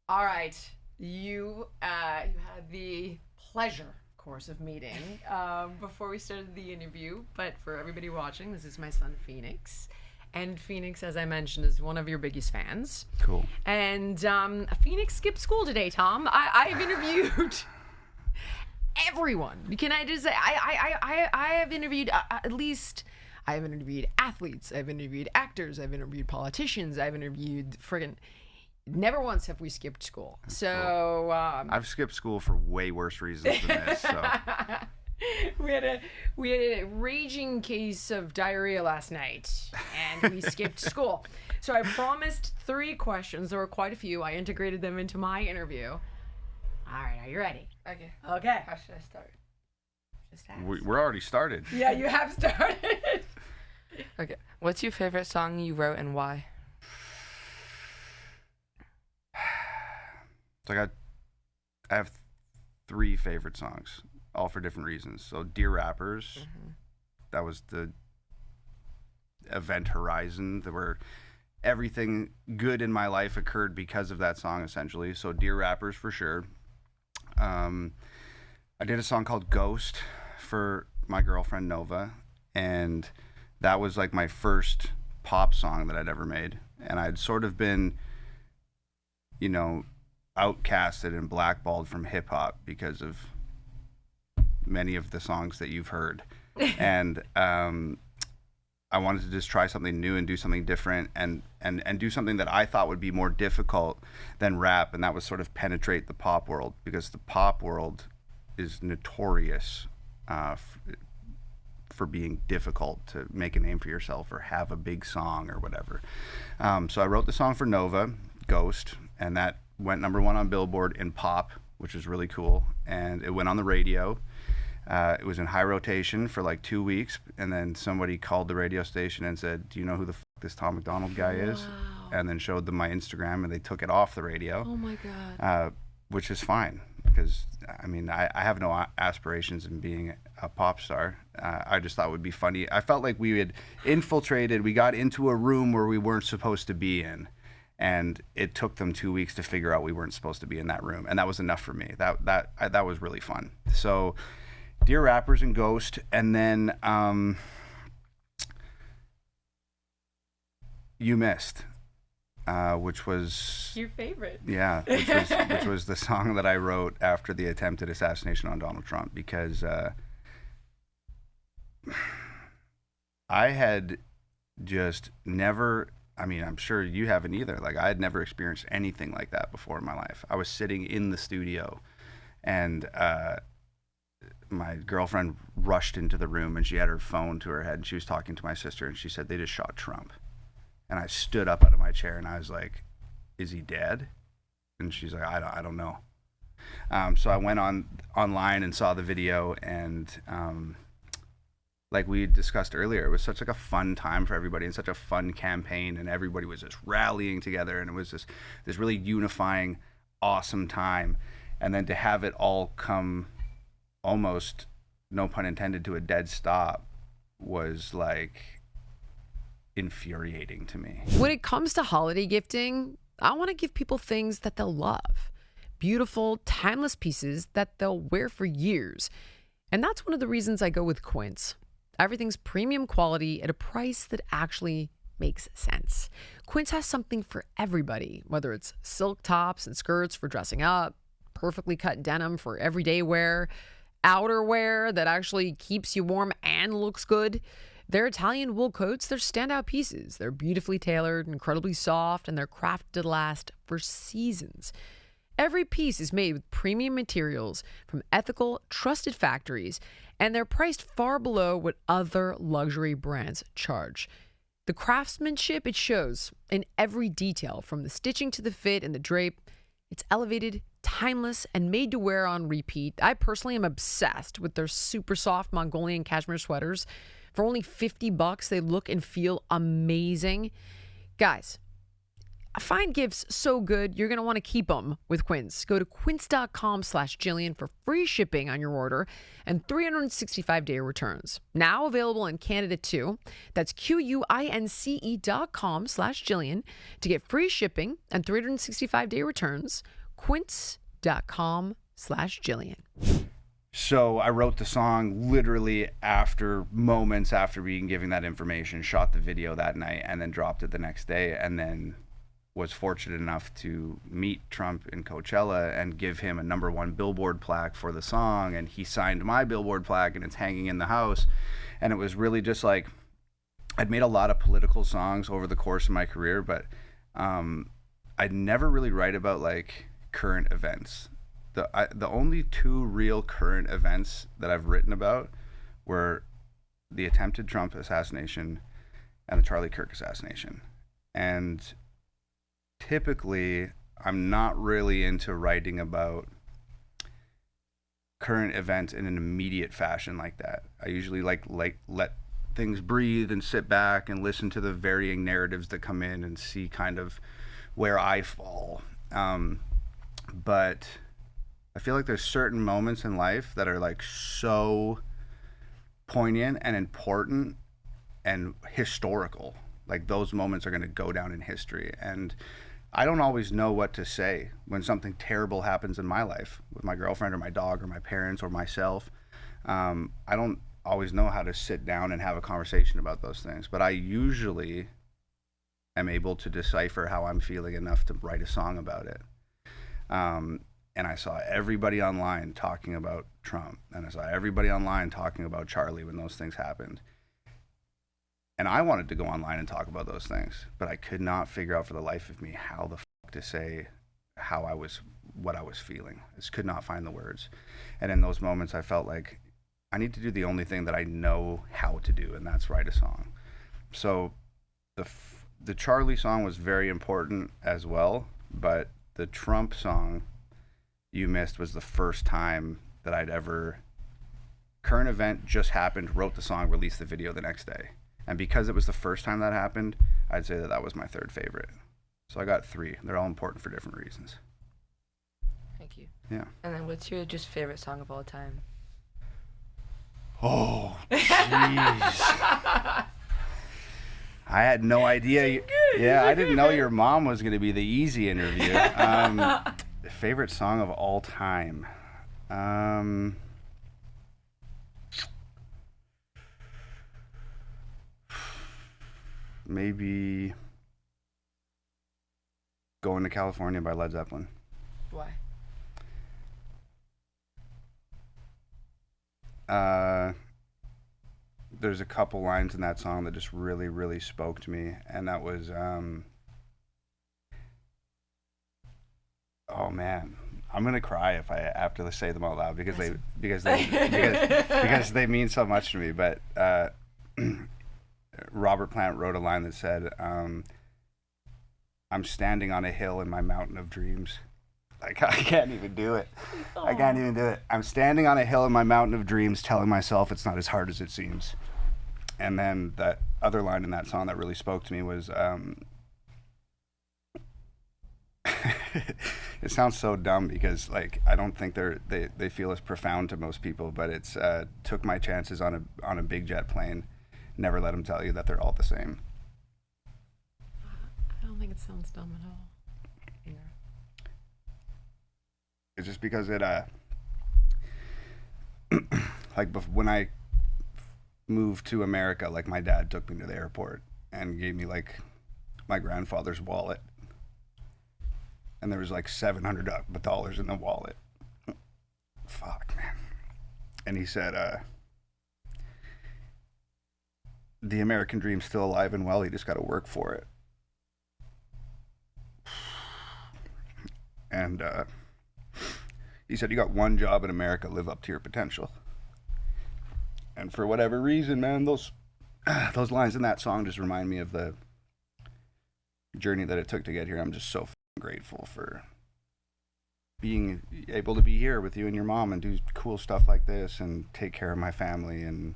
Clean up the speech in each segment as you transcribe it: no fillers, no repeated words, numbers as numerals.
All right. You had the pleasure, of course, of meeting before we started the interview. But for everybody watching, this is my son, Phoenix. And Phoenix, as I mentioned, is one of your biggest fans. Cool. And Phoenix skipped school today, Tom. I've interviewed everyone. Can I just say, I have interviewed at least... I've interviewed athletes. I've interviewed actors. I've interviewed politicians. I've interviewed friggin'... Never once have we skipped school. So I've skipped school for way worse reasons than this. So we had a raging case of diarrhea last night, and we skipped school. So I promised 3 questions. There were quite a few. I integrated them into my interview. All right, are you ready? Okay. Okay. How should I start? Just ask. we're already started. Yeah, you have started. Okay. What's your favorite song you wrote and why? So I have 3 favorite songs, all for different reasons. So Dear Rappers, that was the event horizon where everything good in my life occurred because of that song, essentially. So Dear Rappers for sure. I did a song called Ghost for my girlfriend Nova, and that was like my first pop song that I'd ever made. And I'd sort of been, outcasted and blackballed from hip hop because of many of the songs that you've heard. And I wanted to just try something new and do something different and do something that I thought would be more difficult than rap, and that was sort of penetrate the pop world, because the pop world is notorious for being difficult to make a name for yourself or have a big song or whatever. So I wrote the song for Nova, Ghost, and that went number 1 on Billboard in pop, which was really cool. And it went on the radio. It was in high rotation for like 2 weeks. And then somebody called the radio station and said, do you know who the f*** this Tom MacDonald guy is? And then showed them my Instagram, and they took it off the radio. Oh my God. Which is fine, because I have no aspirations in being a pop star. I just thought it would be funny. I felt like we had infiltrated, we got into a room where we weren't supposed to be in. And it took them 2 weeks to figure out we weren't supposed to be in that room, and that was enough for me. That was really fun. So, Dear Rappers and Ghost, and then You Missed, which was your favorite. Yeah, which was the song that I wrote after the attempted assassination on Donald Trump, because I had just never. I'm sure you haven't either. Like, I had never experienced anything like that before in my life. I was sitting in the studio, and my girlfriend rushed into the room, and she had her phone to her head, and she was talking to my sister, and she said, they just shot Trump. And I stood up out of my chair, and I was like, is he dead? And she's like, I don't know. So I went online and saw the video, and like we discussed earlier, it was such like a fun time for everybody and such a fun campaign, and everybody was just rallying together, and it was this really unifying, awesome time. And then to have it all come almost, no pun intended, to a dead stop was like infuriating to me. When it comes to holiday gifting, I want to give people things that they'll love. Beautiful, timeless pieces that they'll wear for years. And that's one of the reasons I go with Quince. Everything's premium quality at a price that actually makes sense. Quince has something for everybody, whether it's silk tops and skirts for dressing up, perfectly cut denim for everyday wear, outerwear that actually keeps you warm and looks good. Their Italian wool coats, they're standout pieces. They're beautifully tailored, incredibly soft, and they're crafted to last for seasons. Every piece is made with premium materials from ethical, trusted factories, and they're priced far below what other luxury brands charge. The craftsmanship, it shows in every detail, from the stitching to the fit and the drape. It's elevated, timeless, and made to wear on repeat. I personally am obsessed with their super soft Mongolian cashmere sweaters. For only $50, they look and feel amazing. Guys, Find gifts so good, you're going to want to keep them with Quince. Go to quince.com/Jillian for free shipping on your order and 365-day returns. Now available in Canada too. That's QUINCE.com/Jillian to get free shipping and 365-day returns. Quince.com/Jillian. So I wrote the song literally moments after being given that information, shot the video that night, and then dropped it the next day, and then was fortunate enough to meet Trump in Coachella and give him a #1 Billboard plaque for the song, and he signed my Billboard plaque, and it's hanging in the house. And it was really just like, I'd made a lot of political songs over the course of my career, but I'd never really write about like current events. The only two real current events that I've written about were the attempted Trump assassination and the Charlie Kirk assassination. And typically, I'm not really into writing about current events in an immediate fashion like that. I usually like let things breathe and sit back and listen to the varying narratives that come in and see kind of where I fall. But I feel like there's certain moments in life that are like so poignant and important and historical. Like those moments are going to go down in history. And I don't always know what to say when something terrible happens in my life with my girlfriend or my dog or my parents or myself. I don't always know how to sit down and have a conversation about those things, but I usually am able to decipher how I'm feeling enough to write a song about it. And I saw everybody online talking about Trump, and I saw everybody online talking about Charlie when those things happened. And I wanted to go online and talk about those things, but I could not figure out for the life of me how the fuck to say what I was feeling. I just could not find the words. And in those moments, I felt like I need to do the only thing that I know how to do, and that's write a song. So the Charlie song was very important as well, but the Trump song you missed was the first time that I'd ever, current event just happened, wrote the song, released the video the next day. And because it was the first time that happened, I'd say that was my third favorite. So I got 3. They're all important for different reasons. Thank you. Yeah. And then what's your just favorite song of all time? Oh, jeez. I had no idea. Yeah, I didn't know your mom was going to be the easy interview. Favorite song of all time. Maybe Going to California by Led Zeppelin. Why? There's a couple lines in that song that just really, really spoke to me, and that was, oh man, I'm gonna cry if I have to say them out loud because they mean so much to me. But Robert Plant wrote a line that said, "I'm standing on a hill in my mountain of dreams." Like, I can't even do it. I can't even do it. I'm standing on a hill in my mountain of dreams, telling myself it's not as hard as it seems. And then that other line in that song that really spoke to me was, it sounds so dumb because, like, I don't think they feel as profound to most people, but it's took my chances on a big jet plane. Never let them tell you that they're all the same. I don't think it sounds dumb at all. Yeah. It's just because it, like, when I moved to America, like, my dad took me to the airport and gave me, like, my grandfather's wallet. And there was, like, $700 in the wallet. Fuck, man. And he said, the American dream's still alive and well, you just got to work for it. And, he said, you got one job in America, live up to your potential. And for whatever reason, man, those lines in that song just remind me of the journey that it took to get here. I'm just so grateful for being able to be here with you and your mom and do cool stuff like this and take care of my family. And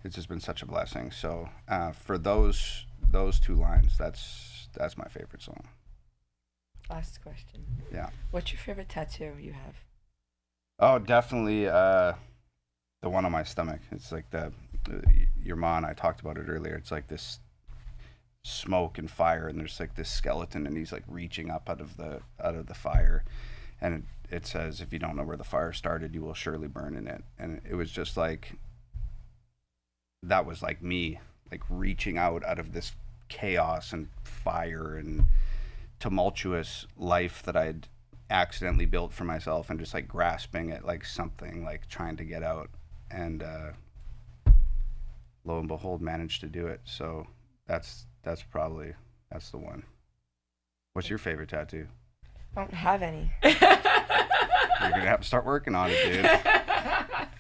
it's just been such a blessing. So for those 2 lines, that's my favorite song. Last question. Yeah. What's your favorite tattoo you have? Oh, definitely the one on my stomach. It's like your ma and I talked about it earlier. It's like this smoke and fire, and there's like this skeleton, and he's like reaching up out of the fire, and it says, "If you don't know where the fire started, you will surely burn in it." And it was just like, that was like me, like reaching out of this chaos and fire and tumultuous life that I'd accidentally built for myself, and just like grasping at like something, like trying to get out, and lo and behold managed to do it. So that's the one. What's your favorite tattoo? I don't have any. You're gonna have to start working on it, dude.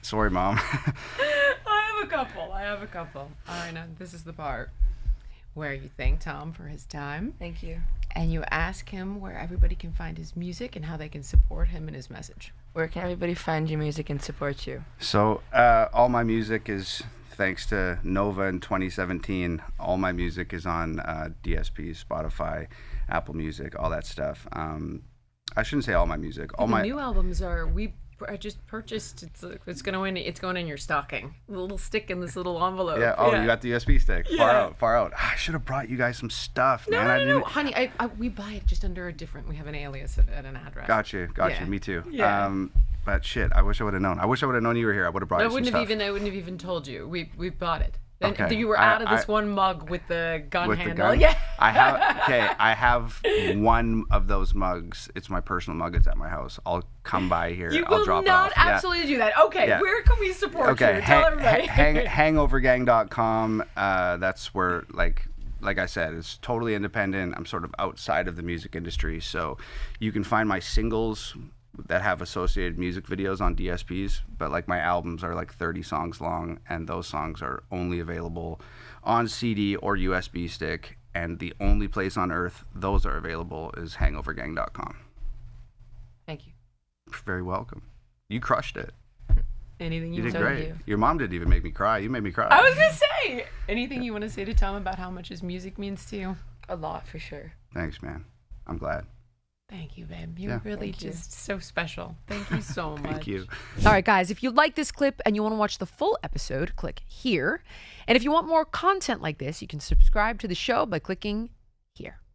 Sorry, Mom. I have a couple. All right, now this is the part where you thank Tom for his time. Thank you. And you ask him where everybody can find his music and how they can support him and his message. Where can everybody find your music and support you? So all my music is, thanks to Nova in 2017, all my music is on DSP, Spotify, Apple Music, all that stuff. I shouldn't say all my music. All my new albums I just purchased. It's going in your stocking. A little stick in this little envelope. Yeah. Oh, you got the USB stick. Yeah. Far out. I should have brought you guys some stuff, man. No, honey. We buy it just under a different. We have an alias at an address. Got you. Yeah. Me too. Yeah. But shit, I wish I would have known. I wish I would have known you were here. I would have brought you some stuff. I wouldn't have even told you. We bought it. And Okay. you were out of this one mug with the gun With handle. the gun? Yeah. I have one of those mugs. It's my personal mug. It's at my house. I'll come by here. You I'll will drop not it off. absolutely do that. Okay, Yeah. where can we support you? Tell everybody. Hangovergang.com. That's where, like I said, it's totally independent. I'm sort of outside of the music industry, so you can find my singles that have associated music videos on DSPs, but like my albums are like 30 songs long, and those songs are only available on CD or USB stick, and the only place on earth those are available is hangovergang.com. Thank you. You're very welcome. You crushed it. Anything You did want great. to Your mom didn't even make me cry. You made me cry. I was going to say, anything you want to say to Tom about how much his music means to you? A lot, for sure. Thanks, man. I'm glad. Thank you, babe. You're really Thank you. just so special. Thank you so much. Thank you. All right, guys, if you like this clip and you want to watch the full episode, click here. And if you want more content like this, you can subscribe to the show by clicking here.